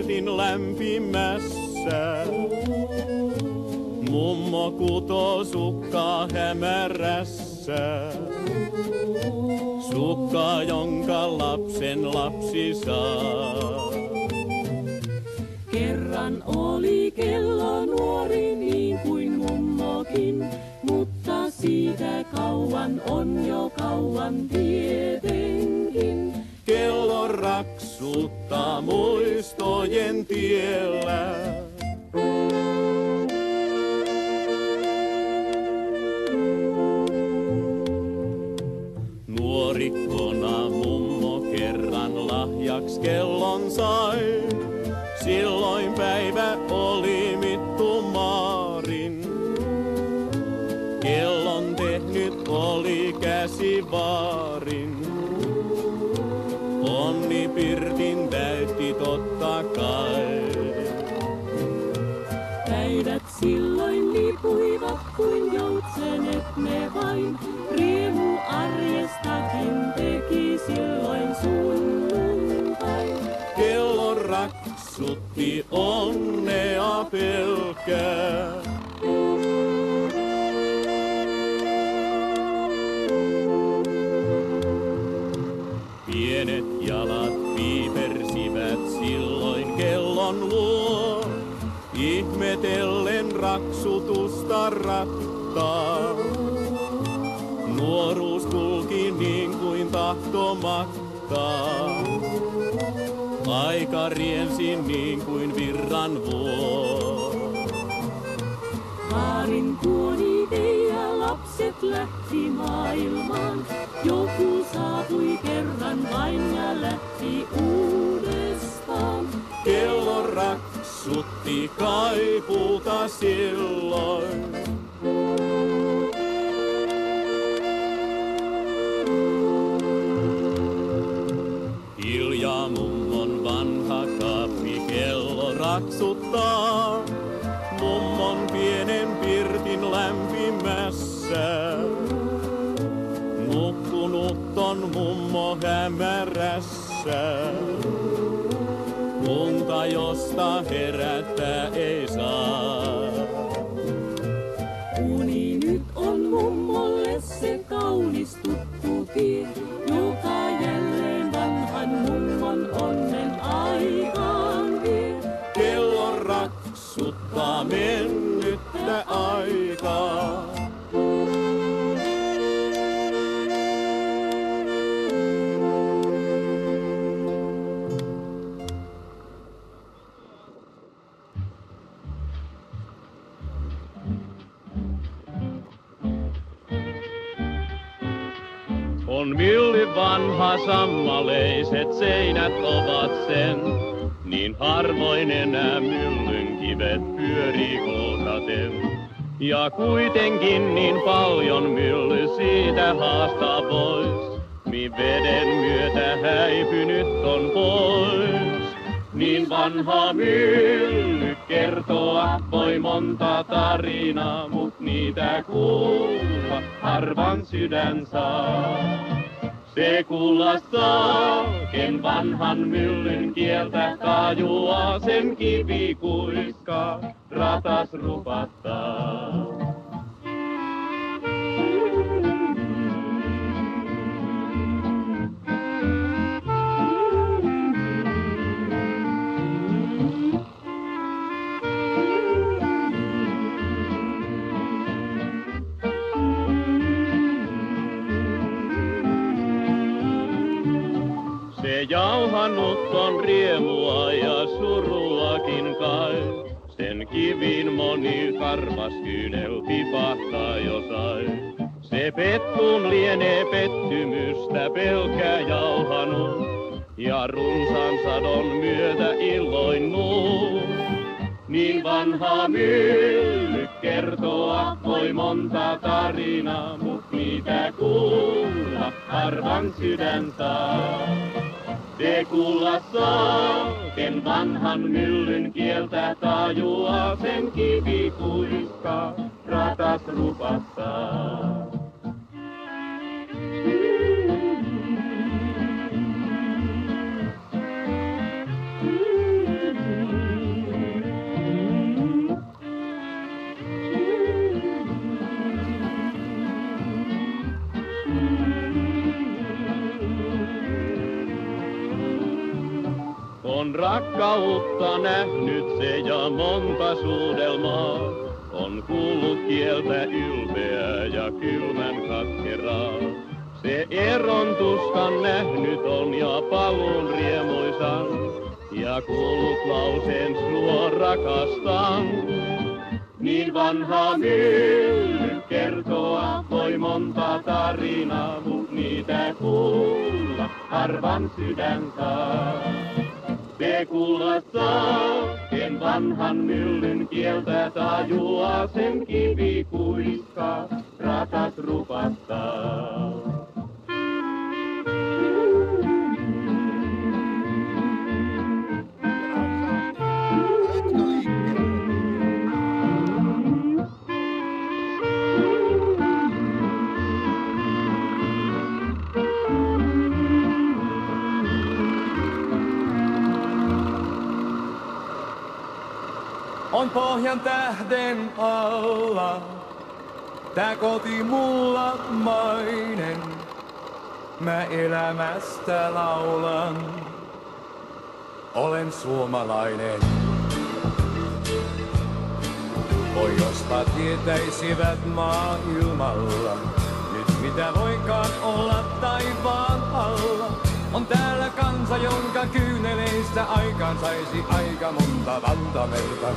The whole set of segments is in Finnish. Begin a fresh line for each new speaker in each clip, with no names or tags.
pirtin lämpimässä. Mummo kutoo sukkaa hämärässä. Sukka, jonka lapsen lapsi saa.
Kerran oli kello nuori niin kuin mummokin, mutta siitä kauan on jo kauan tietenkin.
Kello raksuttaa muistojen tiellä. Nuorikkona mummo kerran lahjaks kellon sai. Silloin päivä oli mittumaarin. Kellon tehnyt oli käsivaarin. Onni pirtin täytti totta kai.
Päivät silloin lipuivat kuin joutsenet ne vain. Riemu arjestakin teki silloin sunnuntai.
Kello raksutti onnea pelkää. Pienet jalat piipersivät silloin kellon luo, ihmetellen raksutusta rattaa. Nuoruus kulki niin kuin tahtomatta. Aika riensi niin kuin virran vuo.
Vaarin tuoni vei ja lapset lähti maailmaan. Joku saapui kerran vain ja lähti uudestaan.
Kello raksutti kaipulta silloin. Hiljaa mummon vanha kaappi kello raksuttaa. Mummon pienen pirtin lämpimässä. Nukkunut on mummo hämärässä. Unta josta herättää ei saa.
Uni nyt on mummolle se kaunis tuttu tie, joka jälleen vanhan mummon onnen aikaan vie.
Kello raksuttaa mennyttä aikaa. On mylly vanha, sammaleiset seinät ovat sen. Niin harvoin enää myllyn kivet pyörii kolkaten. Ja kuitenkin niin paljon mylly siitä haastaa pois. Mi veden myötä häipynyt on pois. Niin vanha mylly kertoa voi monta tarinaa, mut niitä kuulla harvan sydän saa. Se kuulostaa, ken vanhan myllyn kieltä tajuaa, sen kivi kuiskaa, ratas rupattaa. Se jauhanut on riemua ja suruakin kai. Sen kivin moni karvas kyynel tipahtaa jo sai. Se pettun lienee pettymystä pelkää jauhanut. Ja runsan sadon myötä illoinnut. Niin vanha mylly kertoa voi monta tarinaa, mut niitä kuulla harvan sydän saa. Se kuulla saa, ken vanhan myllyn kieltä tajuaa, sen kivi kuiskaa, ratas rupattaa. rakkautta nähnyt se ja monta suudelmaa. On kuullut kieltä ylpeää ja kylmän katkeraa. Se eron tuskan nähnyt on ja paluun riemuisan. Ja kuullut lauseen sua rakastan. Niin vanha mylly kertoa voi monta tarinaa, mut niitä kuulla harvan sydän saa. Se kuulattaa, ken vanhan myllyn kieltä tajua, sen kivi kuiskaa, ratas rupattaa.
On pohjan tähden alla, tää koti mulla mainen. Mä elämästä laulan, olen suomalainen. Oi jospa tietäisivät maailmalla, nyt mitä voikaan olla taivaan alla. On täällä kansa, jonka kyyneleistä aikaan saisi aika monta valtamerta.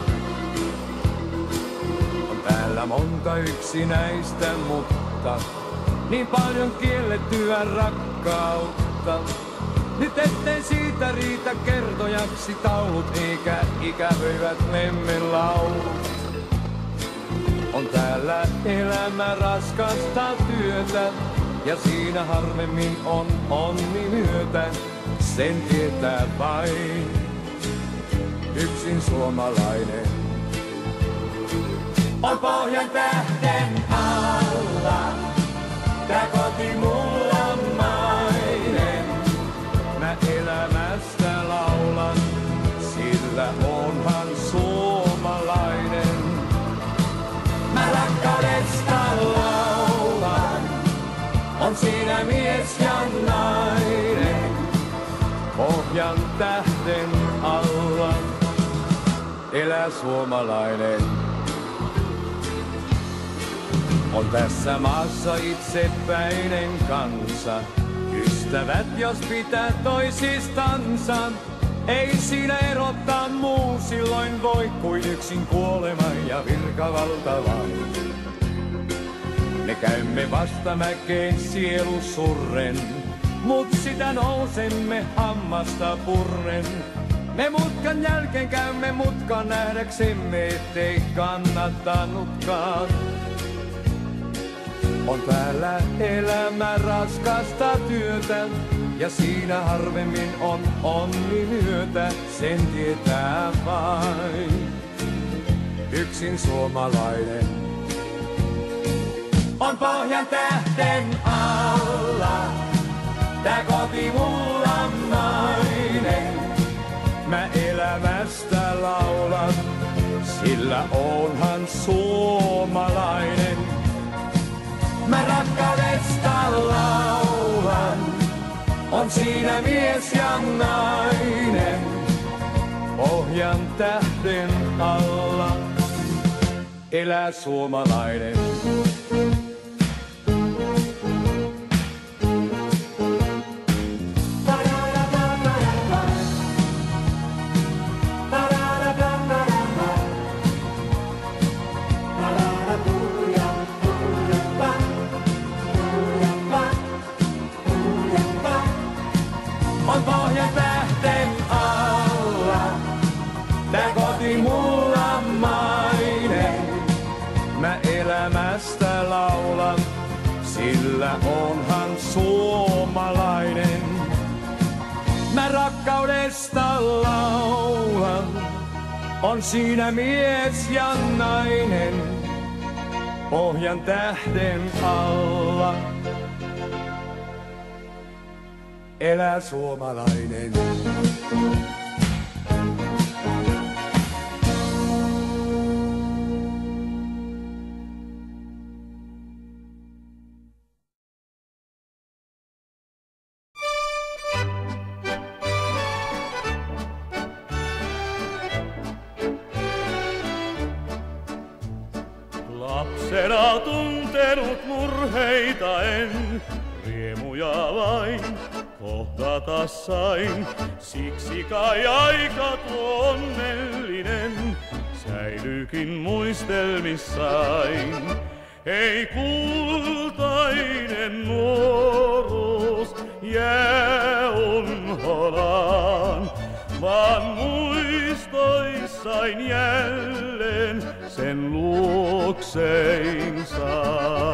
On täällä monta yksinäistä, mutta niin paljon kiellettyä rakkautta. Nyt ettei siitä riitä kertojaksi taulut, eikä ikävöivät lemmenlaulut. On täällä elämä raskasta työtä, ja siinä harvemmin on onni myötä, sen tietää vain yksin suomalainen. On pohjan tähden alla, tää koti mulla mainen. Mä elämästä laulan, sillä onhan suomalainen. Mä rakkaudesta laulan, on siinä mies ja nainen, pohjan tähden alla, elää suomalainen. On tässä maassa itsepäinen kansa, ystävät jos pitää toisistansa. Ei siinä erottaa muu, silloin voi kuin yksin kuolema ja virkavalta vain. Me käymme vasta mäkeen sielu surren, mut sitä nousemme hammasta purren. Me mutkan jälkeen käymme mutkan nähdäksemme, ettei kannattanutkaan. On täällä elämä raskasta työtä, ja siinä harvemmin on onni myötä, sen tietää vain yksin suomalainen. On pohjan tähden alla, tää koti mulla mainen. Mä elämästä laulan, sillä onhan suomalainen. Mä rakkaudesta laulan, on siinä mies ja nainen. Pohjan tähden alla, elää suomalainen. On pohjan tähden alla, tää koti mulla mainen. Mä elämästä laulan, sillä onhan suomalainen. Mä rakkaudesta laulan, on siinä mies ja nainen. Pohjan tähden alla, elää suomalainen.
Nuorena tuntenut murheita en, riemuja vain kohtata sain. Siksi kai aika tuo onnellinen säilyykin muistelmissain. Ei kultainen nuoruus jää unholaan, vaan muistoissain jälleen sen luoksein saa.